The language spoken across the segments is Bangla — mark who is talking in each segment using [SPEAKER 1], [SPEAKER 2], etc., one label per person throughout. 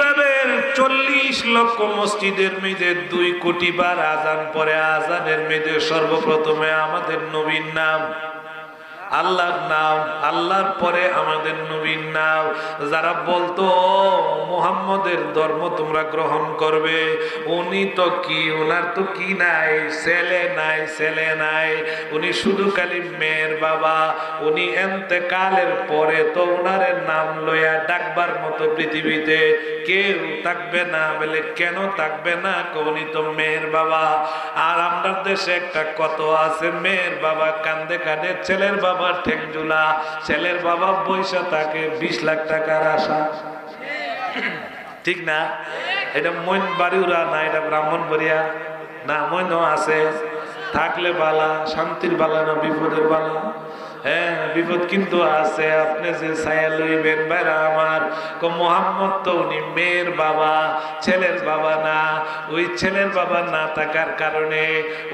[SPEAKER 1] ভাবেন 40 লক্ষ মসজিদের মধ্যে 2 কোটি বার আজান পরে, আজানের মধ্যে সর্বপ্রথমে আমাদের নবীর নাম, আল্লাহর নাম, আল্লাহর পরে আমাদের নবীর নাম। যারা বলতো মুহাম্মদের ধর্ম তোমরা গ্রহণ করবে, উনি তো কি, ওনার তো কি নাই, ছেলে নাই, ছেলে নাই, উনি শুধু খালি মেয়ের বাবা। উনি এন্তেকালের পরে তো ওনার নাম লইয়া ডাকবার মতো পৃথিবীতে কেউ থাকবে না। বলে কেন থাকবে না? উনি তো মেয়ের বাবা। আর আমরা দেশে একটা কত আছে, মেয়ের বাবা কান্দে কাঁদে, ছেলের বাবা ঠেংজুলা, ছেলের বাবা পয়সা থাকে 20 লাখ টাকার আশা। ঠিক না? এটা মইন বাড়িউরা না, এটা ব্রাহ্মণবাড়িয়া না, মইনও আছে। থাকলে বালা, শান্তির বালা না বিপদের বালা? হ্যাঁ, বিপদ কিন্তু আছে। আপনি যে ছায়া লইবেন ভাইরা আমার, মুহাম্মদ তো উনি মেয়ের বাবা, ছেলের বাবা না। ওই ছেলের বাবা না থাকার কারণে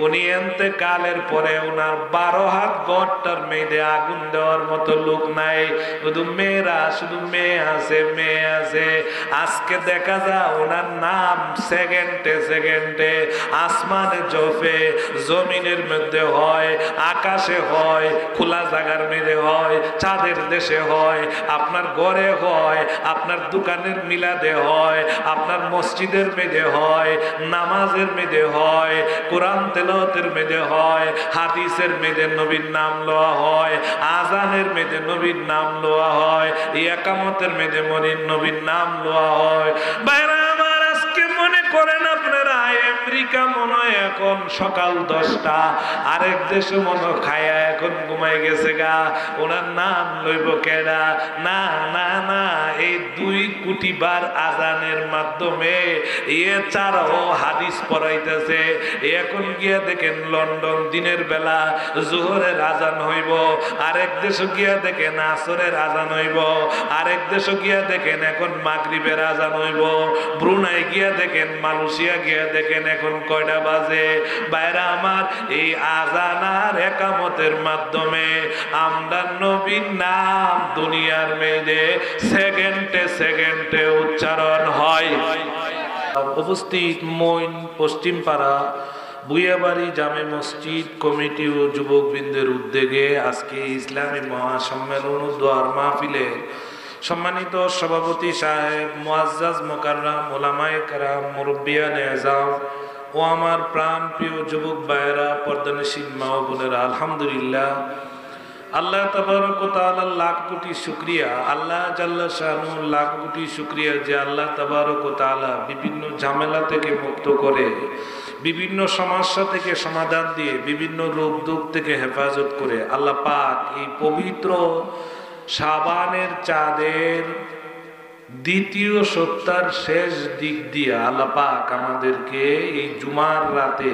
[SPEAKER 1] উনি এন্তেকালের পরে ওনার 12 হাত গড়টার মেয়েদে আগুন দেওয়ার মতো লোক নাই, শুধু মেয়েরা, শুধু মেয়ে আছে, মেয়ে আছে। আজকে দেখা যায় ওনার নাম সেকেন্ডে সেকেন্ডে আসমানে জপে, জমিনের মধ্যে হয়, আকাশে হয়, খোলা জায়গার মধ্যে হয়, চাঁদের দেশে হয়, আপনার ঘরে হয়, আপনার দোকানের মিলাদে হয়, আপনার মসজিদের মেয়েদে হয়, নামাজের মেয়েদে হয়, কোরআন তেলাওয়াতের মেয়েদে হয়, হাদিসের মেয়েদে নবীর নাম লওয়া হয়, আজানের মেয়েদে নবীর নাম লওয়া হয়, ইকামতের মেয়েদে নবীর নাম লওয়া হয়। বাইরে আমার আজকে মনে করেন আপনারা আমেরিকা মনে হয় এখন সকাল 10টা, আরেক দেশে মনে খায়া এখন ঘুমাই গেছে গা, ওনার নাম লইব কেডা? না না না, এই 2 কোটি বার আজানের মাধ্যমে এছাড়াও হাদিস পড়াইতেছে। এখন গিয়া দেখেন লন্ডন দিনের বেলা জোহরের আজান হইব, আরেক দেশে গিয়া দেখেন আসরের আজান হইব, আরেক দেশে গিয়া দেখেন এখন মাগরিবের আজান হইব, ব্রুনাই গিয়া দেখেন, মালয়েশিয়া গিয়া দেখেন এখন কয়টা বাজে। বাইরা আমার, এই আজান আর একামতের মাধ্যমে আমরা নবীর নাম দুনিয়ার মেয়েদে সেকেন্ডে সেকেন্ডে উচ্চারণ হয়। উপস্থিত মইন পশ্চিমপাড়া বুয়াবাড়ি জামে মসজিদ কমিটি ও যুবকবৃন্দের উদ্যোগে আজকে ইসলামী মহাসম্মেলন ও দোয়ার মাহফিলে সম্মানিত সভাপতি সাহেব, মুআজ্জাজ মুকাররম উলামায়ে কেরাম, মুরব্বিয়ানে আযম ও আমার প্রাণ প্রিয় যুবক ভাইয়েরা, পর্দানশীল মা ও বোনেরা, আলহামদুলিল্লাহ, আল্লাহ তাবারক ওয়া তাআলার লাখ কোটি শুকরিয়া, আল্লাহ জাল্লা শানুহু লাখ কোটি শুকরিয়া যে আল্লাহ তাবারক ওয়া তাআলা বিভিন্ন ঝামেলা থেকে মুক্ত করে, বিভিন্ন সমস্যা থেকে সমাধান দিয়ে, বিভিন্ন রোগ দুঃখ থেকে হেফাজত করে আল্লাহ পাক এই পবিত্র শাবানের চাঁদের দ্বিতীয় সপ্তাহের শেষ দিক দিয়ে আল্লাহ পাক আমাদেরকে এই জুমার রাতে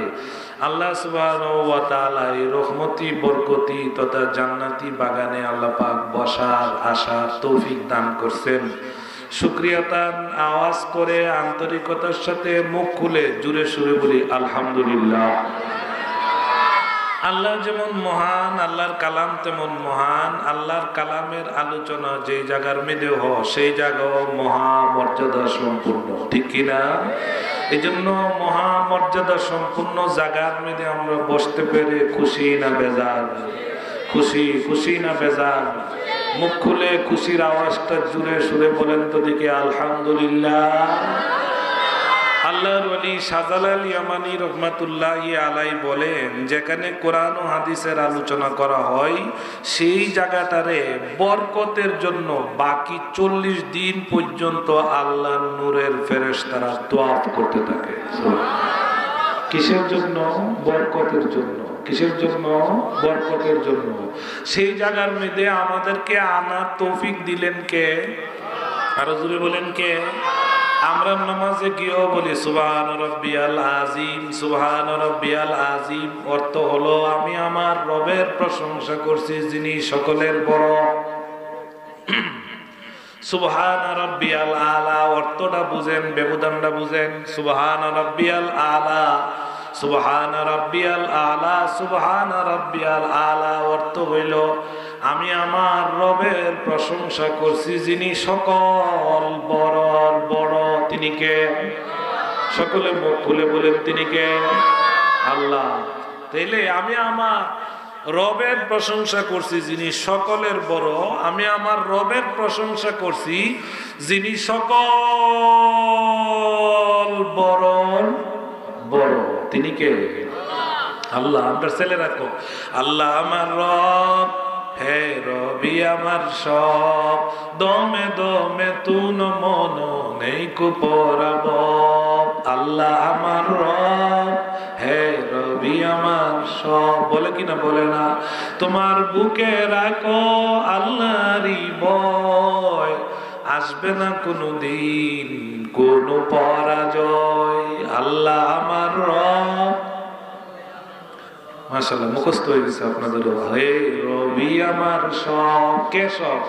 [SPEAKER 1] আল্লাহ সুবহানাহু ওয়া তাআলা এই রহমতি বরকতি তথা জান্নাতি বাগানে আল্লাহ পাক বসার আশার তৌফিক দান করছেন। শুকরিয়া তান আওয়াজ করে আন্তরিকতার সাথে মুখ খুলে জুড়ে সুরে বলি আলহামদুলিল্লাহ। আল্লাহ যেমন মহান, আল্লাহর কালাম তেমন মহান। আল্লাহর কালামের আলোচনা যে জায়গার মধ্যে হয় সেই জায়গাও মহামর্যাদা সম্পূর্ণ, ঠিক কিনা? এই জন্য মহামর্যাদা সম্পূর্ণ জায়গার মধ্যে আমরা বসতে পেরে খুশি না বেজার? খুশি, খুশি না বেজার? মুখ খুলে খুশির আওয়াজটা জুড়ে সুরে বলেন তো দেখি আলহামদুলিল্লাহ। আল্লাহর ওলি শাহজালাল ইয়ামানি রহমাতুল্লাহি আলাই বলেন, যেখানে কোরআন ও হাদিসের আলোচনা করা হয় সেই জায়গাটারে বরকতের জন্য বাকি 40 দিন পর্যন্ত আল্লাহর নূরের ফেরেশতারা তওয়াফ করতে থাকে। কিসের জন্য? বরকতের জন্য। কিসের জন্য? বরকতের জন্য। সেই জায়গার মধ্যে আমাদেরকে আনার তৌফিক দিলেন কে? আরো জোরে বলেন কে? আমরা নামাজে গিয়েও বলি সুবহান রাব্বিয়াল আযীম, সুবহান রাব্বিয়াল আযীম। অর্থ হলো আমি আমার রবের প্রশংসা করছি যিনি সকলের বড়। সুবহান রাব্বিয়াল আলা অর্থটা বুঝেন, ব্যবধানটা বুঝেন। সুবহান রাব্বিয়াল আলা, সুবহান রাব্বিয়াল আলা, সুবহান রাব্বিয়াল আলা অর্থ হইল আমি আমার রবের প্রশংসা করছি যিনি সকল বড় বড়। তিনি কে? সকলে মুখ খুলে বলেন তিনি কে? আল্লাহ। তাইলে আমি আমার রবের প্রশংসা করছি যিনি সকলের বড়, আমি আমার রবের প্রশংসা করছি যিনি সকল বড় বড়, তিনি কে? আল্লাহ। আমরা ছেলে রাখো, আল্লাহ আমার রব, হে রবি আমার সব, দমে দমে তুন মন নেই কুপরাব। আল্লাহ আমার রব, হে রবি আমার সব। বলে কিনা? বলে না? তোমার বুকে রাখো আল্লাহরই ভয়, আসবে না কোনো দিন কোনো পরাজয়। আল্লাহ আমার রব। মাশাআল্লাহ, মুখস্থ হয়ে গেছে আপনাদের। হে রবি আমার সব। কে সব?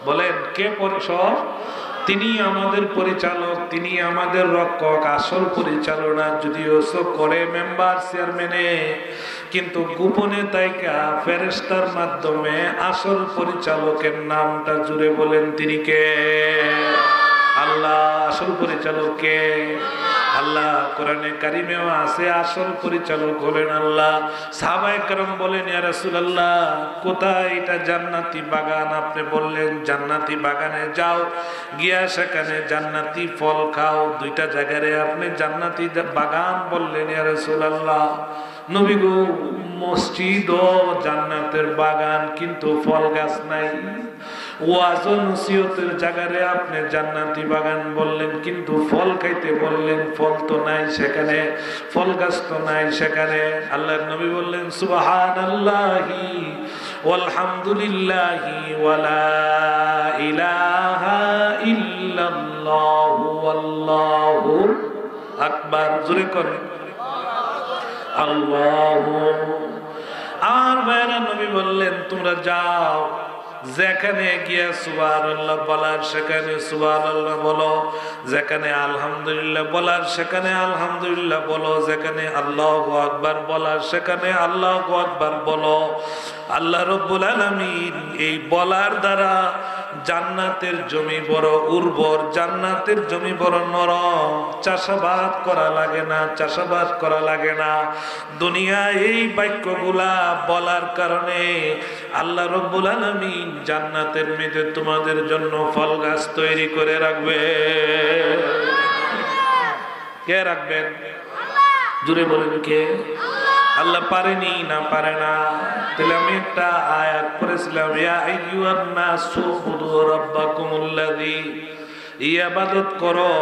[SPEAKER 1] বলেন কে সব? তিনি আমাদের পরিচালক, তিনি আমাদের রক্ষক। আসল পরিচালনা যদিও করে মেম্বার চেয়ারম্যানে, কিন্তু গোপনে তাইকা ফেরেশতার মাধ্যমে আসল পরিচালকের নামটা জুড়ে বলেন তিনি কে? আল্লাহ। আসল পরিচালক কে? আল্লাহ। কোরআনে কারিমেও আছে আসল পরিচালক হলেন আল্লাহ। সাহাবায়ে কেরাম বলেন, ইয়া রাসূলুল্লাহ, কোথায় এটা জান্নাতি বাগান? আপনি বললেন জান্নাতি বাগানে যাও, গিয়া সেখানে জান্নাতি ফল খাও। দুইটা জায়গায় আপনি জান্নাতি বাগান বললেন ইয়া রাসূলুল্লাহ। নবী গো, মসজিদ ও জান্নাতের বাগান, কিন্তু ফল গাছ নাই। ওয়াজ ও নসিহতের জায়গায় আপনি জান্নাতি বাগান বললেন, কিন্তু ফল খাইতে বললেন, ফল তো নাই সেখানে, ফল গাছ তো নাই সেখানে। আল্লাহর নবী বললেন সুবহানাল্লাহি ওয়ালহামদুলিল্লাহি ওয়ালা ইলাহা ইল্লাল্লাহু আল্লাহু আকবার। জোরে করে আল্লাহু। আর ভাইরা, নবী বললেন তোমরা যাও, যেখানে গিয়ে সুবহানাল্লাহ বলার সেখানে সুবহানাল্লাহ বলো, যেখানে আলহামদুলিল্লাহ বলার সেখানে আলহামদুলিল্লাহ বলো, যেখানে আল্লাহু আকবার বলার সেখানে আল্লাহু আকবার বলো। আল্লাহ রাব্বুল আলামিন এই বলার দ্বারা জান্নাতের জমি বড় উর্বর, জান্নাতের জমি বড় নরম, চাষাবাদ করা লাগে না, চাষাবাদ করা লাগে না। দুনিয়ায় এই বাক্যগুলা বলার কারণে আল্লাহ রাব্বুল আলামিন জান্নাতের মধ্যে তোমাদের জন্য ফল গাছ তৈরি করে রাখবে। কে রাখবেন? জুড়ে বলেন কে? আল্লাহ। পারেনি না? পারে না? তাহলে আমি একটা আয়াত পড়েছিলাম, ইয়া আইয়ুহান নাসু উবুদু রাব্বাকুমুল্লাযী, ইবাদত করো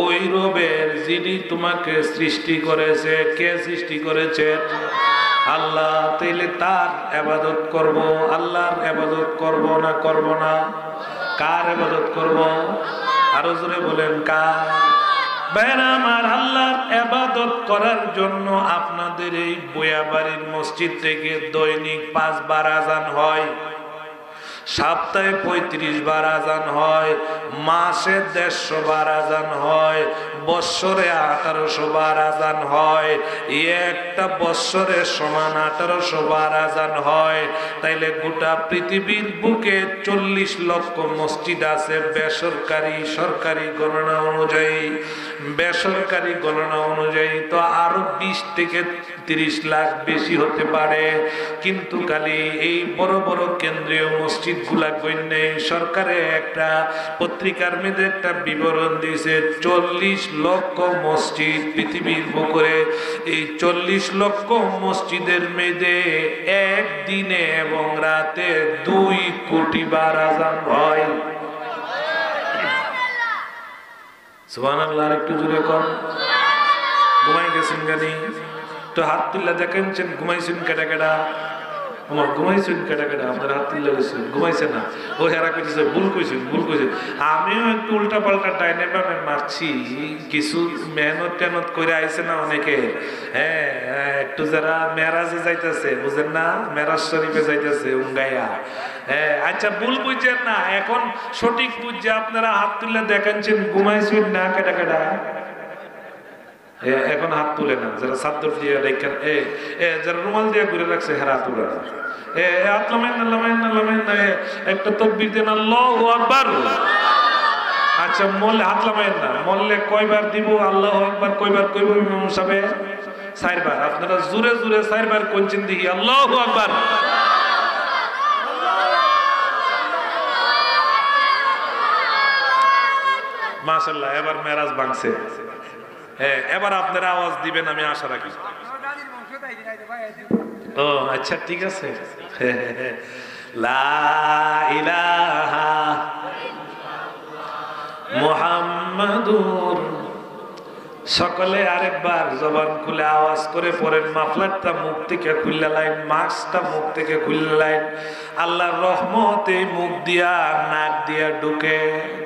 [SPEAKER 1] ওই রবের যিনি তোমাকে সৃষ্টি করেছে। কে সৃষ্টি করেছেন? আল্লাহ। তাইলে তার ইবাদত করব। আল্লাহর ইবাদত করব না করব না? কার ইবাদত করব? আরো জোরে বলেন কার? ভাইরা আমার, আল্লাহর ইবাদত করার জন্য আপনাদের এই বয়াবাড়ির মসজিদ থেকে দৈনিক 5 বার আজান হয়, সপ্তাহে 35 বার আজান হয়, মাসে 150 বার আজান হয়, বৎসরে 1800 বার আজান হয়। একটা বৎসরের সমান 1800 বার আজান হয়। তাইলে গোটা পৃথিবীর বুকে 40 লক্ষ মসজিদ আছে বেসরকারি, সরকারি গণনা অনুযায়ী। বেসরকারি গণনা অনুযায়ী তো আরো 20 থেকে 30 লাখ বেশি হতে পারে। কিন্তু খালি এই বড় বড় কেন্দ্রীয় মসজিদ গুলা গণ্যে সরকারে একটা পত্রিকার মধ্যে একটা বিবরণ দিয়েছে, 40 লক্ষ মসজিদ পৃথিবীর বুকে। এই 40 লক্ষ মসজিদের মধ্যে একদিনে এবং রাতে 2 কোটি বার আজান হয়। সুবহানাল্লাহ। একটু জোরে কর। ঘুমাই গেছেন জানি তো হাত তুল্লা দেখেনছেন, ঘুমাইছেন কেটা কেটা? আমার ঘুমাইছেন কেটা কেটা? আপনার হাত তুল্লা গেছেন, ঘুমাইছে না? ও হেরা কইছে ভুল কইছেন, ভুল কইছেন। আমিও একটু উল্টা পাল্টা ডাইনে বামে মারছি, কিছু মেহনত টেহনত করে আইছে না অনেকে। হ্যাঁ, একটু যারা মেরাজে যাইতেছে, বুঝেন না, মেরাজ শরীফে যাইতেছে উঙ্গাইয়া। হ্যাঁ, আচ্ছা ভুল বুঝছেন না, এখন সঠিক বুঝছে। আপনারা হাত তুলে দেখাচ্ছেন ঘুমাইছেন না কেটা কেটা? এখন হাত তুলে না। যারা চাদর দিয়ে রেখে, যারা রুমাল দিয়ে ঘুরে রাখছে হেরা তুলে না। একটা তাকবীর দেন, আল্লাহু আকবার। আচ্ছা মল্লে হাত লামাইন না, মল্লে কয়বার দিব আল্লাহু আকবার কয়বার কইব ইমাম সাহেব? 4 বার। আপনারা জোরে জোরে 4 বার কোনচিন দেখি আল্লাহু আকবার। মাশাআল্লাহ, এবার মেরাজ ভাঙছে। হ্যাঁ, এবার আপনারা আওয়াজ দিবেন আমি আশা রাখি। ও আচ্ছা ঠিক আছে। লা ইলাহা মুহাম্মাদুর। সকলে আরেকবার জবান খুলে আওয়াজ করে পড়েন। মাফলারটা মুখ থেকে খুললে লাইন, মাস্কটা মুখ থেকে খুললে লাইন। আল্লাহর রহমতে মুখ দিয়া নাক দিয়া ঢুকে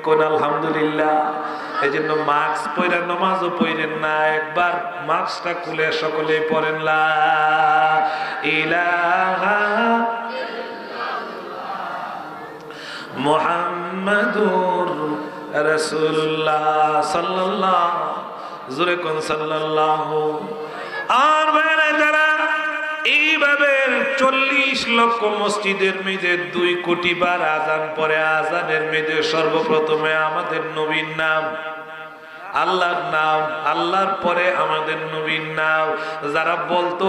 [SPEAKER 1] কোন আলহামদুলিল্লাহ। এই জন্য মাস্ক পরে নামাজও পড়েন না, একবার মাস্কটা খুলে সকলে পড়েন লা ইলাহা মুহাম্মাদুর রাসূলুল্লাহ সাল্লাল্লাহু জোরে কোন সাল্লাল্লাহু। আর ভাইরা যারা এইভাবে 40 লক্ষ মসজিদের মধ্যে 2 কোটি বার আজান পরে, আজানের মধ্যে সর্বপ্রথমে আমাদের নবীর নাম, আল্লাহর নাম, আল্লাহর পরে আমাদের নবীর নাম। যারা বলতো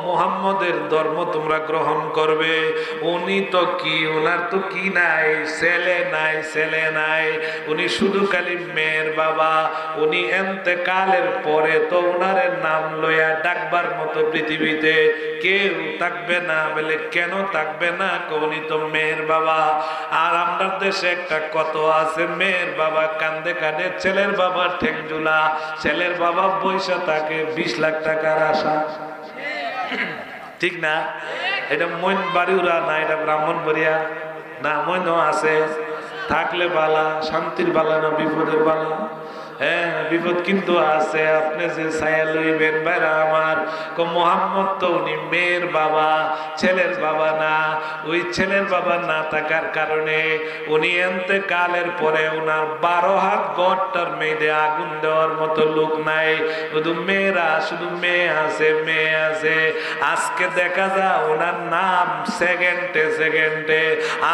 [SPEAKER 1] মুহাম্মদের ধর্ম তোমরা গ্রহণ করবে, উনি তো কি, ওনার তো কি নাই, ছেলে নাই, ছেলে নাই, উনি শুধু খালি মেয়ের বাবা, উনি এন্তেকালের পরে তো ওনার নাম লইয়া ডাকবার মতো পৃথিবীতে কেউ থাকবে না। বলে কেন থাকবে না? উনি তো মেয়ের বাবা। আর আমাদের দেশে একটা কত আছে, মেয়ের বাবা কান্দে কাঁদে, ছেলের বাবা ঠেংজুলা, ছেলের বাবা পয়সা থাকে 20 লাখ টাকার আশা। ঠিক না? এটা মইন বাড়িউরা না, এটা ব্রাহ্মণবাড়িয়া না, মইনও আছে। থাকলে বালা, শান্তির বালা না বিপদের বালা? হ্যাঁ, বিপদ কিন্তু আছে। আপনি যে ছায়া লইবেন ভাইরা আমার, মোহাম্মদ তো উনি মেয়ের বাবা, ছেলের বাবা না। ওই ছেলের বাবা না থাকার কারণে উনি এন্তেকালের পরে ওনার 12 হাত গড়টার মেয়েদের আগুন দেওয়ার মতো লোক নাই। শুধু মেয়েরা, শুধু মেয়ে আছে, মেয়ে আছে। আজকে দেখা যায় ওনার নাম সেকেন্ডে সেকেন্ডে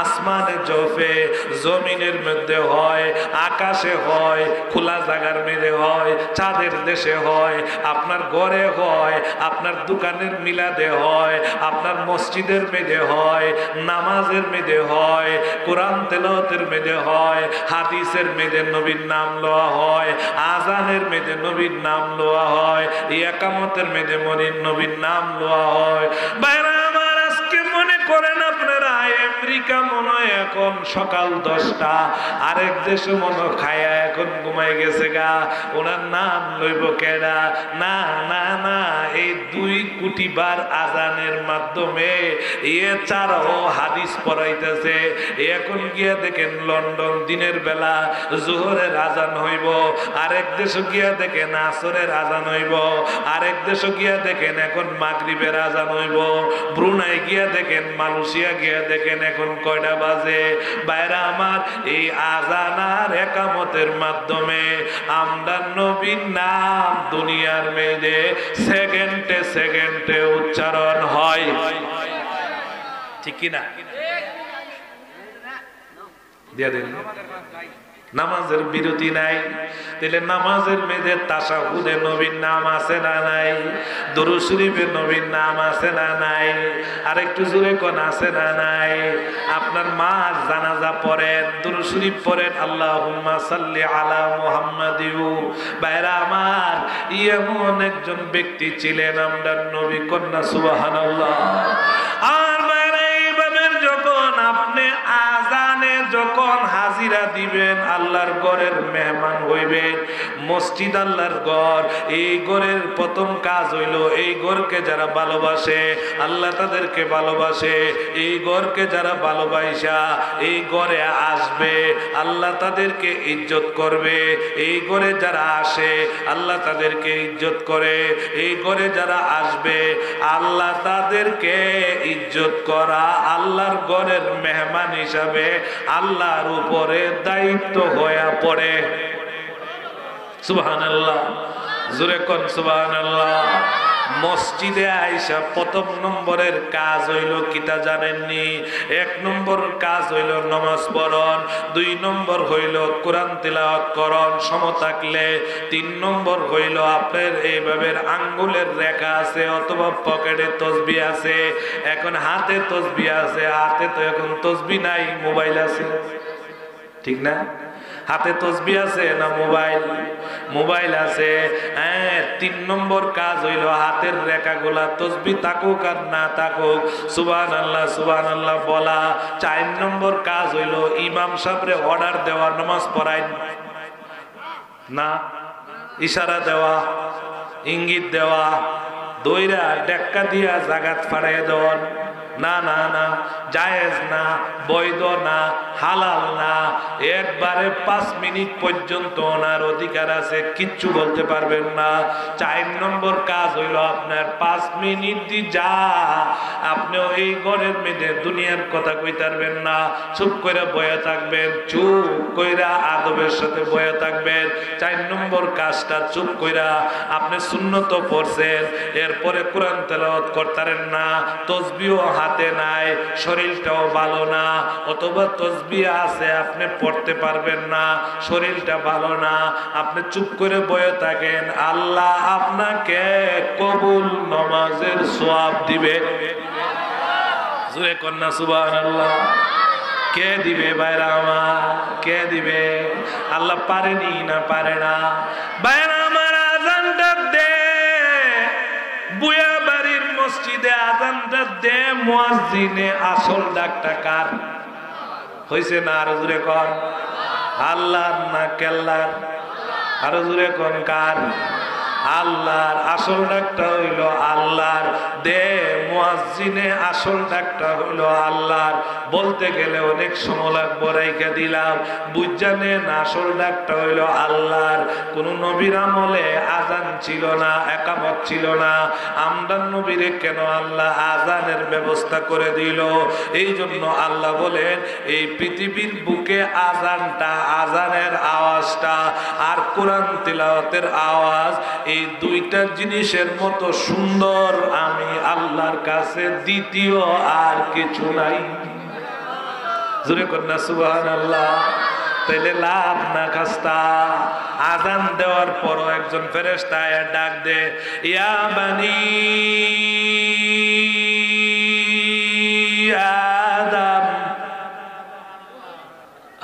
[SPEAKER 1] আসমানে জপে, জমিনের মধ্যে হয়, আকাশে হয়, খোলা জায়গার মেরে হয়, চাঁদের দেশে হয়, আপনার ঘরে হয়, আপনার দোকানের মিলাদে হয়, আপনার মসজিদের মেদে হয়, নামাজের মেদে হয়, কোরআন তেলাওয়াতের মেদে হয়, হাদিসের মেদে নবীর নাম লওয়া হয়, আজানের মেদে নবীর নাম লওয়া হয়, ইকামতের মেদে নবীর নাম লওয়া হয়। বাইরে আমার আজকে মনে করেন আপনারা আমেরিকা মনে হয় এখন সকাল 10টা, আরেক দেশে মনে খায়া এখন ঘুমাই গেছে গা, ওনার নাম লইব কেডা? না না না, এই 2 কোটি বার আজানের মাধ্যমে চারো হাদিস পড়াইতেছে। এখন গিয়া দেখেন লন্ডন দিনের বেলা জোহরের আজান হইব, আরেক দেশে গিয়া দেখেন আসরের আজান হইব, আরেক দেশে গিয়া দেখেন এখন মাগরিবের আজান হইব, ব্রুনাই গিয়া দেখেন, মালয়েশিয়া গিয়া দেখেন এখন কয়টা বাজে। বাইরে আমার এই আজান আর একামতের মাধ্যমে আমরা নবীর নাম দুনিয়ার মেয়েদে সেকেন্ডে সেকেন্ডে উচ্চারণ হয়। ঠিক কিনা? দিয়া দেন। নামাজের বিরতি নাই, তাহলে নামাজের মেয়েদের তাশাহুদে নবীর নাম আছে না নাই? দুরূদ শরীফে নবীর নাম আছে না নাই? আর একটু জোরে কোন আছে না নাই? আপনার মা জানাজা পড়েন, দুরূদ শরীফ পড়েন, আল্লাহুম্মা সাল্লি আলা মুহাম্মাদিউ। বাইরা আমার এমন একজন ব্যক্তি ছিলেন আমরার নবী, কন্যা সুবহানাল্লাহ। আর বাইরা এইভাবে যখন আপনি আজানে যখন হাজিরা দিবেন, আল্লাহর ঘরের মেহমান হইবেন, মসজিদ আল্লাহর ঘর, এই ঘরের প্রথম কাজ হইল এই ঘরকে যারা ভালোবাসে আল্লাহ তাদেরকে ভালোবাসে, এই ঘরকে যারা ভালোবাসা এই ঘরে আসবে আল্লাহ তাদেরকে ইজ্জত করবে, এই ঘরে যারা আসে আল্লাহ তাদেরকে ইজ্জত করে, এই ঘরে যারা আসবে আল্লাহ তাদেরকে ইজ্জত করা আল্লাহর ঘরের মেহমান হিসাবে আল্লাহর উপরে দায়িত্ব হয়ে পড়ে। সুবহানাল্লাহ, জোরে কোন সুবহানাল্লাহ। মসজিদে আইসা প্রথম নম্বরের কাজ হইল কিতা জানেননি? 1 নম্বর কাজ হইল নামাজ পড়ন, 2 নম্বর হইল কোরআন তিলাওয়াত করন সম থাকলে, 3 নম্বর হইল আপনার এইভাবে আঙ্গুলের রেখা আছে অথবা পকেটে তসবিহ আছে। এখন হাতে তসবিহ আছে, হাতে তো এখন তসবিহ নাই, মোবাইল আছে, ঠিক না? হাতে তসবিহ আছে না মোবাইল? মোবাইল আছে। 3 নম্বর কাজ হইল হাতের রেখাগুলা তসবিহ থাকুক আর না থাকুক সুবহানাল্লাহ সুবহানাল্লাহ বলা। 4 নম্বর কাজ হইল ইমাম সাহেবরে অর্ডার দেওয়া নামাজ পড়াই না, ইশারা দেওয়া, ইঙ্গিত দেওয়া, দইরা ডেক্কা দিয়া জাগাত ফাড়াই দেওয়া না, না না, জায়েজ না, বৈধ না, হালাল না। একবারে 5 মিনিট পর্যন্ত ওনার অধিকার আছে, কিচ্ছু বলতে পারবেন না। 4 নম্বর কাজ হইল আপনার 5 মিনিট দি যা আপনিও এই ঘরের মেয়েদে দুনিয়ার কথা কইতে পারবেন না, চুপ করে বয়ে থাকবেন, চুপ কইরা আদবের সাথে বয়ে থাকবেন। 4 নম্বর কাজটা চুপ কইরা আপনি সুন্নত পড়ছেন, এরপরে কোরআন তেলাওয়াত করতারেন না, তসবিহ হাতে নাই, শরীরটাও ভালো না, অথবা তসবিহ আছে আপনি পড়তে পারবেন না, শরীরটা ভালো না, আপনি চুপ করে বয়ে থাকেন, আল্লাহ আপনাকে কবুল নামাজের সওয়াব দিবে। জোরে কন্যা সুবহানাল্লাহ। কে দিবে ভাইরা আমার? কে দিবে? আল্লাহ পারেনি না পারে না? ভাইরা আমার আযানটা দে, বুয়া বাড়ির মসজিদে আযানটা দে, মুয়াজ্জিনে আসল ডাকটা কার হইছে না? আরো জোরে কর। আল্লাহর না কেল্লার? আরো জোরে কোন কার? আল্লাহর। আসল ডাকটা হইল আল্লাহর। দে মুয়াজ্জিনে আসল ডাকটা হইল আল্লাহর। বলতে গেলে অনেক সময় লাগবে, রাইখা দিলাম, বুঝজানেন আসল ডাকটা হইল আল্লাহর। কোন নবীর আমলে আযান ছিল না, একামত ছিল না। আমরা নবীরে কেন আল্লাহ আযানের ব্যবস্থা করে দিল? এই জন্য আল্লাহ বলেন এই পৃথিবীর বুকে আযানটা, আযানের আওয়াজটা আর কোরআন তিলাওয়াতের আওয়াজ, এই 2টা জিনিসের মতো সুন্দর আমি আল্লাহর কাছে দ্বিতীয় আর কিছু নাই। জোরে কন্যা সুবহানাল্লাহ। তাইলে লাভ না খাস্তা? আযান দেওয়ার পরও একজন ফেরেশতা ডাক দে, ইয়া বানি আদম।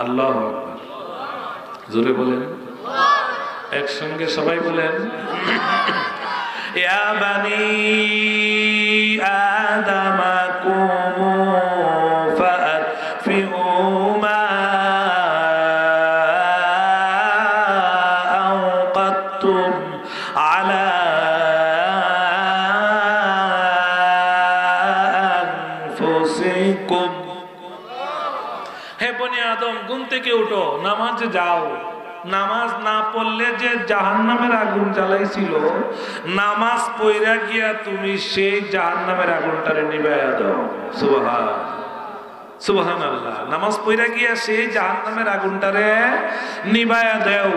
[SPEAKER 1] আল্লাহু আকবার। জোরে বলেন, একসঙ্গে সবাই বলেন, ইয়া বানি আদম কুমু ফাতফিউ মা আওকাতুম আলা আনফুসিকুম। হে বনি আদম, ঘুম থেকে উঠো, নামাজে যাও। নামাজ না পড়লে যে জাহান্নামের আগুন জ্বালাইছিল, নামাজ পড়া গিয়া তুমি সেই জাহান্নামের আগুনটারে নিভাইয়া দাও। সুবহানাল্লাহ। নামাজ পড়া গিয়া সেই জাহান্নামের আগুনটারে নিভাইয়া দাও।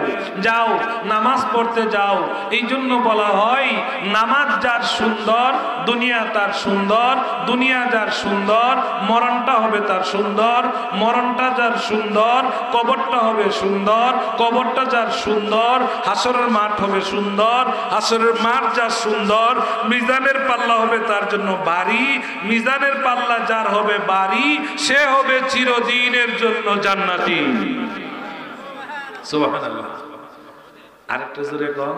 [SPEAKER 1] যাও, নামাজ পড়তে যাও। এই জন্য বলা হয় নামাজ যার সুন্দর, দুনিয়া তার সুন্দর, দুনিয়া যার সুন্দর, মরণটা হবে তার সুন্দর, মরণটা যার সুন্দর, কবরটা হবে সুন্দর, কবরটা যার সুন্দর, হাসরের মাঠ হবে সুন্দর, হাসরের মাঠ যার সুন্দর, মিজানের পাল্লা হবে তার জন্য বাড়ি, মিজানের পাল্লা যার হবে বাড়ি, সে হবে চিরদিনের জন্য জান্নাতি। সুবহানাল্লাহ। আরেকটা জোরে কম,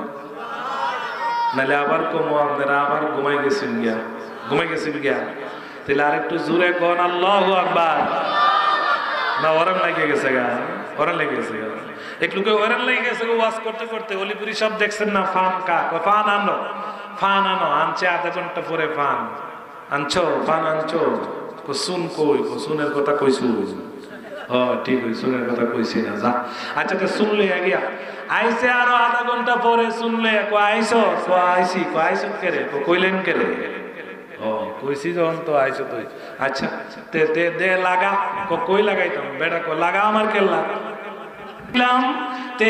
[SPEAKER 1] নাহলে আবার কমো, আপনারা আবার ঘুমাই গেছেন গিয়া, ঘুমাই গেছেন গিয়া। তাহলে আরেকটু জোরে কন আল্লাহু আকবার। না ওরান লেগে গেছে গা, ওরান লেগে গেছে গা, একটুকে ওরান লেগে গেছে গা। ওয়াজ করতে করতে অলিপুরি সব দেখছেন না, ফান কা ফান আনো, ফান আনো। আনছে আধা ঘন্টা পরে ফান আনছো, ফান আনছো। শুন কই, শুনের কথা কইছু? ঠিক হই, শুনের কথা কইছি না, যা। আচ্ছা তো শুনলে গিয়া আইসে আরো আধা ঘন্টা পরে শুনলে আইসো, আইসি, আইসো কেরে, কইলেন কেরে? কইছি যখন তো আইসো তুই। আচ্ছা দে লাগা, কই লাগাইতাম বেটা, লাগা আমার কেল্লা। তে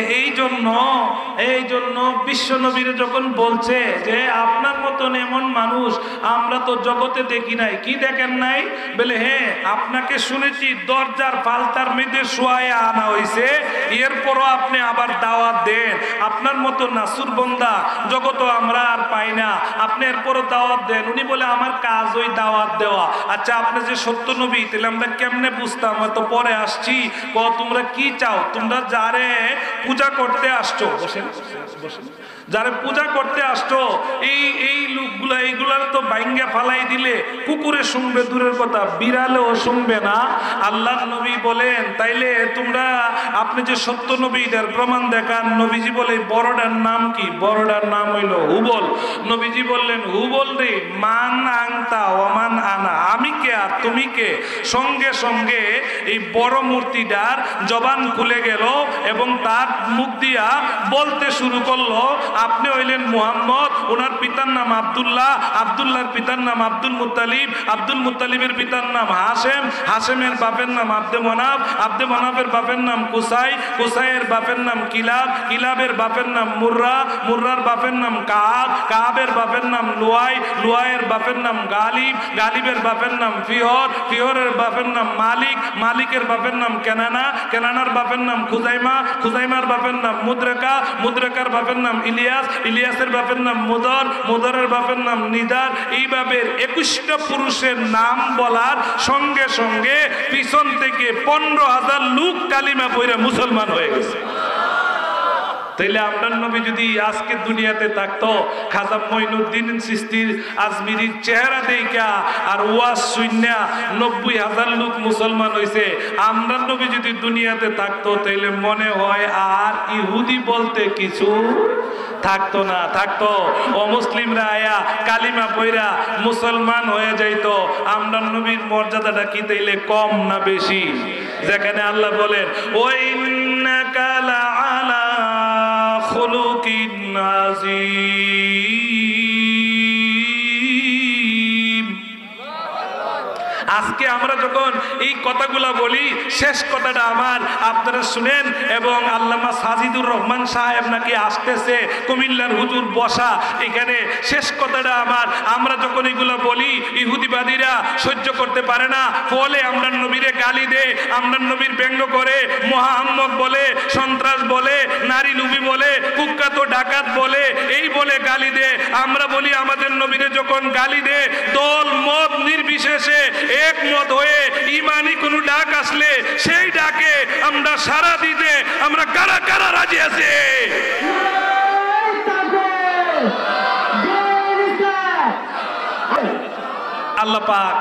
[SPEAKER 1] এই জন্য বিশ্ব নবীর যখন বলছে যে আপনার মতন এমন মানুষ আমরা তো জগতে দেখি নাই। কি দেখেন নাই? বলে হ্যাঁ, আপনাকে শুনেছি দরজার পাল্টার মেয়েদে শোয়ায় আনা হয়েছে, এরপরও আপনি আবার দাওয়াত দেন। আপনার মতো নাসুর বন্দা জগত আমরা আর পাই না, আপনি এরপরও দাওয়াত দেন। উনি বলে আমার কাজ ওই দাওয়াত দেওয়া। আচ্ছা, আপনি যে সত্য নবী, তাহলে আমরা কেমনে বুঝতাম? হয়তো পরে আসছি। তোমরা কি চাও? তোমরা যারে পূজা করতে আসছো, বসেন বসেন, যারে পূজা করতে আসছো এই লোকগুলা এইগুলার তো বাইঙ্গা ফালাই দিলে কুকুরে শুনবে দূরের কথা, বিড়ালেও শুনবে না। আল্লাহর নবী বলেন তাইলে তোমরা, আপনি যে সত্য নবী এটার প্রমাণ দেখান। নবীজি বলে বড়টার নাম কি? বড়টার নাম হইল হুবল। নবীজি বললেন হুবল রে, মান আংতা ওমান আনা, আমি কে আর তুমি কে? সঙ্গে সঙ্গে এই বড় মূর্তিটার জবান খুলে গেল এবং তার মুখ দিয়া বলতে শুরু করলো, আপনি হইলেন মুহাম্মদ, ওনার পিতার নাম আব্দুল্লাহ, আব্দুল্লাহর পিতার নাম আব্দুল মুত্তালিব, আব্দুল মুত্তালিবের পিতার নাম হাশেম, হাশেমের বাপের নাম আব্দে মনাফ, আব্দে মনাফের বাপের নাম কুসাই, কুসাইয়ের বাপের নাম কিলাব, কিলাবের বাপের নাম মুর্রা, মুর্রার বাপের নাম কাব, কাবের বাপের নাম লুয়াই, লুয়াইয়ের বাপের নাম গালিব, গালিবের বাপের নাম ফিহর, ফিহরের বাপের নাম মালিক, মালিকের বাপের নাম কেনানা, কেনানার বাপের নাম খুজাইমা, খুজাইমার বাপের নাম মুদ্রেকা, মুদ্রেকার বাপের নাম ইলিয়াস, ইলিয়াসের বাপের নাম মুদর, মুদরের বাপের নাম নিদার। এইভাবে 21টা পুরুষের নাম বলার সঙ্গে সঙ্গে পিছন থেকে 15,000 লোক কালিমা পড়ে মুসলমান হয়ে গেছে। তাইলে আপনার নবী যদি আজকে দুনিয়াতে থাকতো, খাজা মঈনুদ্দিন চিশতির আজমিরির চেহারা দেখা আর ওয়াজ শুইনা 90,000 লোক মুসলমান হয়েছে। আপনার নবী যদি দুনিয়াতে থাকতো, তাইলে মনে হয় আর ইহুদি বলতে কিছু থাকতো না। থাকতো অমুসলিমরা আয়া কালিমা পয়রা মুসলমান হয়ে যাইতো। আপনার নবীর মর্যাদাটা কি তাইলে কম না বেশি? যেখানে আল্লাহ বলেন ওয়াইন্নাকা লাআলা খুলুকিন আযীম। আজকে আমরা যখন এই কথাগুলা বলি, শেষ কথাটা আমার আপনারা শুনেন। এবং আল্লামা সাজিদুর রহমান সাহেব নাকি আসতেছে, কুমিল্লার হুজুর বসা এখানে। শেষ কথাটা আমার, আমরা যখন এগুলা বলি ইহুদিবাদীরা সহ্য করতে পারে না, ফলে আমরা নবীরে গালি দে, আমরা নবীর ব্যঙ্গ করে, মহাআম্মক বলে, সন্ত্রাস বলে, নারী লুবি বলে, কুখ্যাত ডাকাত বলে, এই বলে গালি দে। আমরা বলি আমাদের নবীরে যখন গালি দে, দল মত নির্বিশেষে একমত হয়ে ইমানি কোন ডাক আসলে সেই ডাকে আমরা সারা দিতে আমরা কারা কারা রাজি আছে? আল্লাহ পাক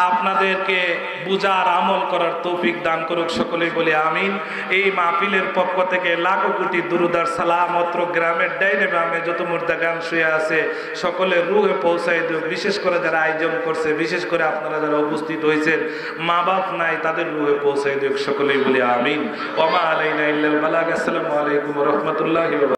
[SPEAKER 1] আপনাদেরকে বুঝার আমল করার তৌফিক দান করুক, সকলেই বলি আমিন। এই মাহফিলের পক্ষ থেকে লাখো কোটি দুরুদ আর সালাম অত্র গ্রামের ডাইনে বামে যত মুর্দা গান শুয়ে আছে সকলের রুহে পৌঁছাই দিও। বিশেষ করে যারা আয়োজন করছে, বিশেষ করে আপনারা যারা উপস্থিত হয়েছেন, মা বাপ নাই তাদের রুহে পৌঁছাই দিও, সকলেই বলি আমিন। ওয়া মা আলাইনা ইল্লাল বালাগ। আসসালামু আলাইকুম ওয়া রাহমাতুল্লাহি ওয়া বারাকাতুহু।